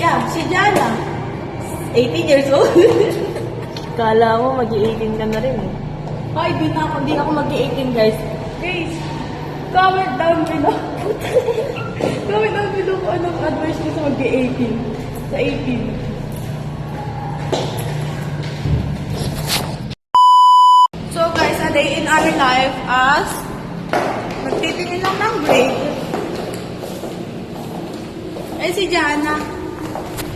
Yeah, si Jana. 18 years old. Kala mo mag-18 ka na rin eh. Ay, di na ako mag-18 guys. Guys, comment down below. Comment down below kung anong advice ko sa mag-18. Sa 18. So guys, a day in our life as magtitingin lang ng grade. Eh si Jana,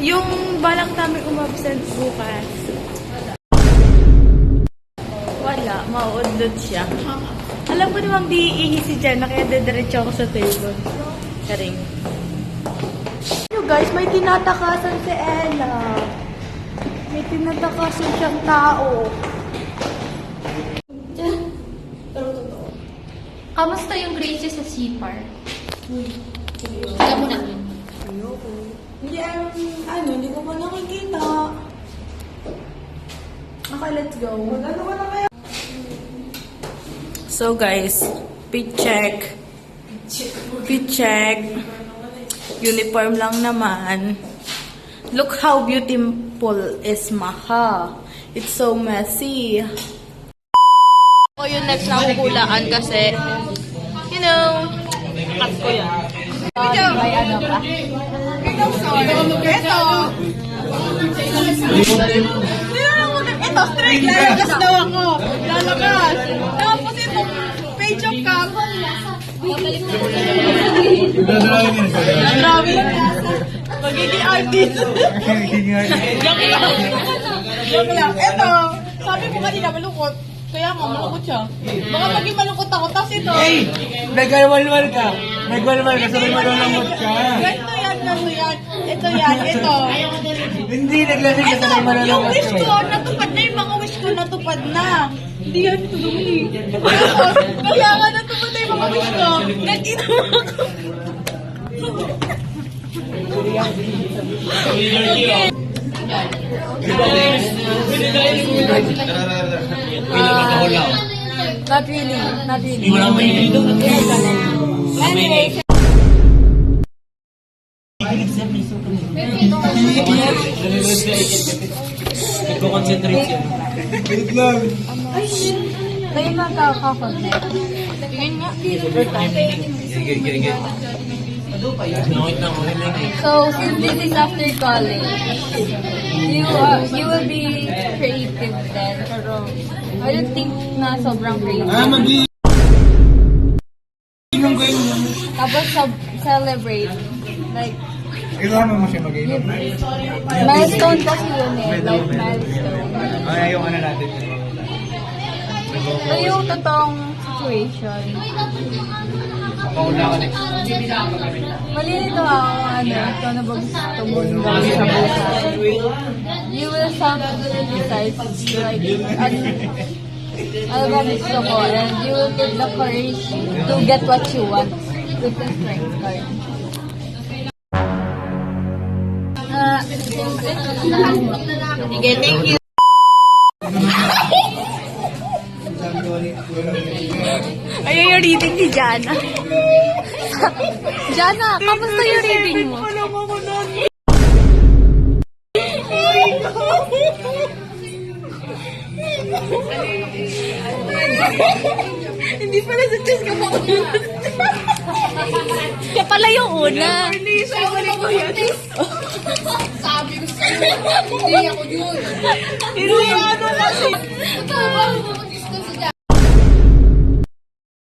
yung balak namin umabsent bukas. Wala, mauundod siya. Alam ko namang di iihi si Jana, kaya dediretso ako sa table. Karing. Ano guys, may tinatakasan si Ella. May tinatakasan siyang tao. Kamusta yung grades sa CPAR? Alam mo na. Ayoko. Hindi ko pa nakikita. Okay, let's go. Magano ka na kaya? So guys, fit check. Uniform lang naman. Look how beautiful is Maha. It's so messy. Ako yung next na huhulaan kasi, you know, cut ko yan. May ano ka? Ito, straight. Lalakas daw ako. Lalakas. Tapos itong page of cam. Drawing. Magiging artist. Joke lang. Ito, sabi mo kanina malungkot. Kaya nga, malungkot siya. Baka maging malungkot ako. Tapos ito. Hey! Nagwalwal ka. Nagwalwal ka. Sabi malulungkot ka. Ganito yan. Ito yan. Hindi, naglasing ka. Sabi Yung malulungkot wish ka. ko, natupad na yung mga wish ko, natupad na. Hindi yan ito dumi. Kaya nga natupad na yung mga wish ko. Nag-inom ako. Not really. Not really. Anyway, Nagko-concentrate siya. Wait lang. Kayo magkaka-connect. tingin nga. Sige. So, since this is after college, you will be creative then. Pero, I don't think na sobrang creative. Magi. Inom ko yun. Tapos, celebrate. Like, Kailangan mo siya mag-inom. milestone kasi yun eh. Like, milestone. Ay, yung ano natin. So, yung totoong situation. Pauna ko next. Malilito ako, ito na ba gusto mong gawin sa buhay. You will self-decide, like, ano ba gusto ko, and you will get the courage to get what you want with the strength card. Sige, thank you. Ayun yung reading ni Jana. Jana, kamusta yung reading mo? Alam ako nun. Hindi pala sa chess ka makulot. Kaya pala yung una. Hindi, siya wala ko yan. Sabi ko sa'yo, hindi ako yun. Hindi, ano lang siya.